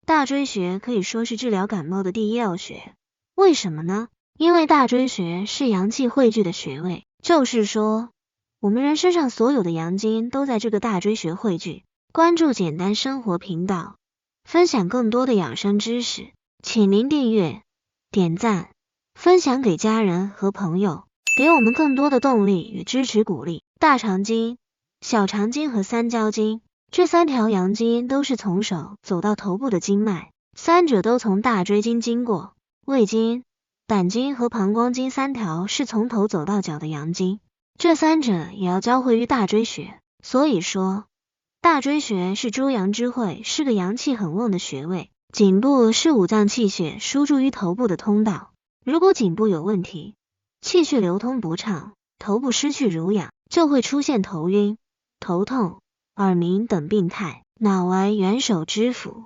大椎穴可以说是治疗感冒的第一要穴。为什么呢？因为大椎穴是阳气汇聚的穴位，就是说，我们人身上所有的阳精都在这个大椎穴汇聚。关注简单生活频道，分享更多的养生知识，请您订阅、点赞、分享给家人和朋友，给我们更多的动力与支持鼓励。大肠经、小肠经和三焦经，这三条阳经都是从手走到头部的经脉，三者都从大椎经经过。胃经、胆经和膀胱经三条是从头走到脚的阳经，这三者也要交汇于大椎穴。所以说，大椎穴是诸阳之会，是个阳气很旺的穴位。颈部是五脏气血输注于头部的通道，如果颈部有问题，气血流通不畅，头部失去濡养，就会出现头晕、头痛、耳鸣等病态。脑为元首之府，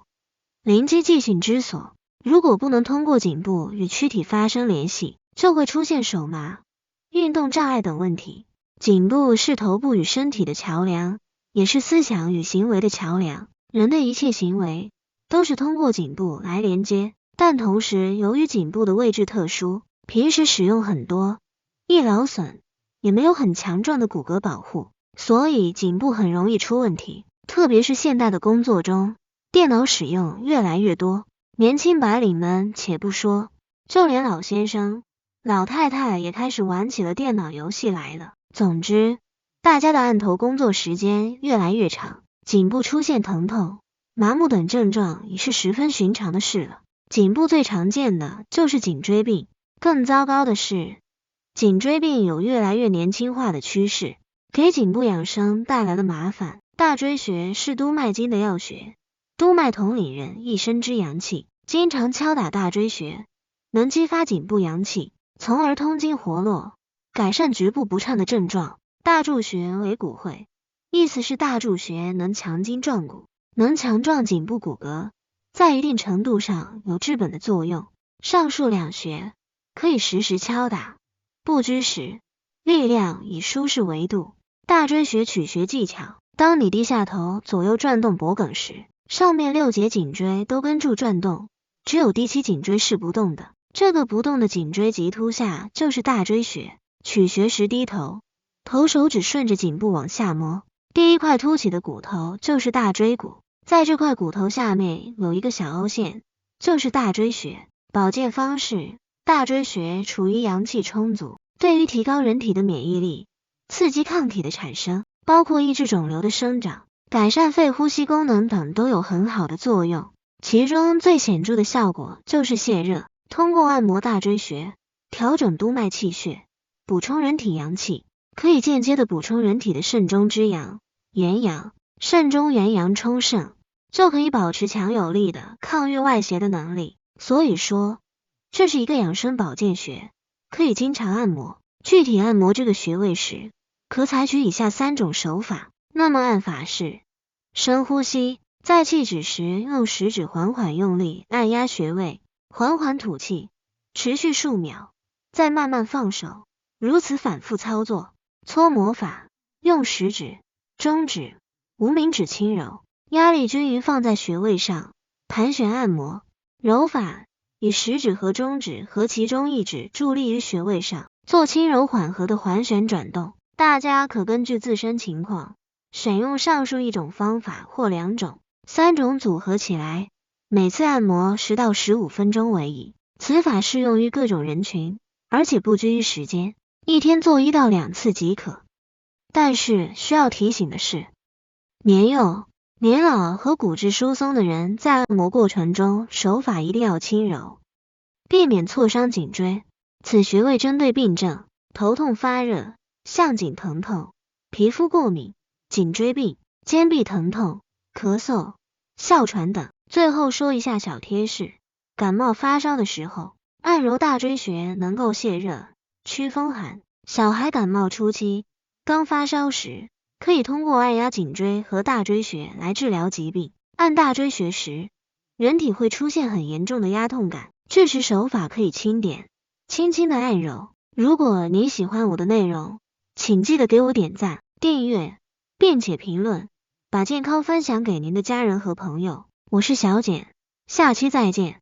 灵机记性之所，如果不能通过颈部与躯体发生联系，就会出现手麻、运动障碍等问题。颈部是头部与身体的桥梁，也是思想与行为的桥梁。人的一切行为都是通过颈部来连接，但同时由于颈部的位置特殊，平时使用很多，易劳损，也没有很强壮的骨骼保护，所以颈部很容易出问题。特别是现代的工作中，电脑使用越来越多，年轻白领们且不说，就连老先生、老太太也开始玩起了电脑游戏来了。总之，大家的案头工作时间越来越长，颈部出现疼痛、麻木等症状已是十分寻常的事了。颈部最常见的就是颈椎病，更糟糕的是，颈椎病有越来越年轻化的趋势，给颈部养生带来了麻烦。大椎穴是督脉经的要穴，督脉统领人一身之阳气，经常敲打大椎穴，能激发颈部阳气，从而通经活络，改善局部不畅的症状。大柱穴为骨会，意思是大柱穴能强筋壮骨，能强壮颈部骨骼，在一定程度上有治本的作用。上述两穴可以时时敲打，不拘时，力量以舒适为度。大椎穴取穴技巧，当你低下头左右转动脖颈时，上面六节颈椎都跟住转动，只有第七颈椎是不动的。这个不动的颈椎棘突下就是大椎穴。取穴时低头，头手指顺着颈部往下摸，第一块凸起的骨头就是大椎骨，在这块骨头下面有一个小凹陷，就是大椎穴。保健方式，大椎穴处于阳气充足，对于提高人体的免疫力、刺激抗体的产生，包括抑制肿瘤的生长、改善肺呼吸功能等都有很好的作用。其中最显著的效果就是泄热。通过按摩大椎穴，调整督脉气血，补充人体阳气，可以间接的补充人体的肾中之阳、元阳。肾中元阳充盛，就可以保持强有力的抗御外邪的能力。所以说，这是一个养生保健穴，可以经常按摩。具体按摩这个穴位时，可采取以下三种手法。那么按法是：深呼吸，在气止时用食指缓缓用力按压穴位，缓缓吐气，持续数秒，再慢慢放手，如此反复操作。搓摩法，用食指、中指、无名指轻揉，压力均匀放在穴位上，盘旋按摩。揉法，以食指和中指和其中一指伫立于穴位上，做轻柔缓和的环旋转动。大家可根据自身情况，选用上述一种方法或两种、三种组合起来，每次按摩10到15分钟为宜。此法适用于各种人群，而且不拘于时间，一天做1到2次即可。但是需要提醒的是，年幼、年老和骨质疏松的人在按摩过程中手法一定要轻柔，避免挫伤颈椎。此穴位针对病症，头痛发热、项颈疼痛、皮肤过敏、颈椎病、肩臂疼痛、咳嗽、哮喘等。最后说一下小贴士，感冒发烧的时候，按揉大椎穴能够泄热、驱风寒。小孩感冒初期刚发烧时，可以通过按压颈椎和大椎穴来治疗疾病。按大椎穴时，人体会出现很严重的压痛感，这时手法可以轻点，轻轻的按揉。如果您喜欢我的内容，请记得给我点赞、订阅，并且评论，把健康分享给您的家人和朋友。我是小简，下期再见。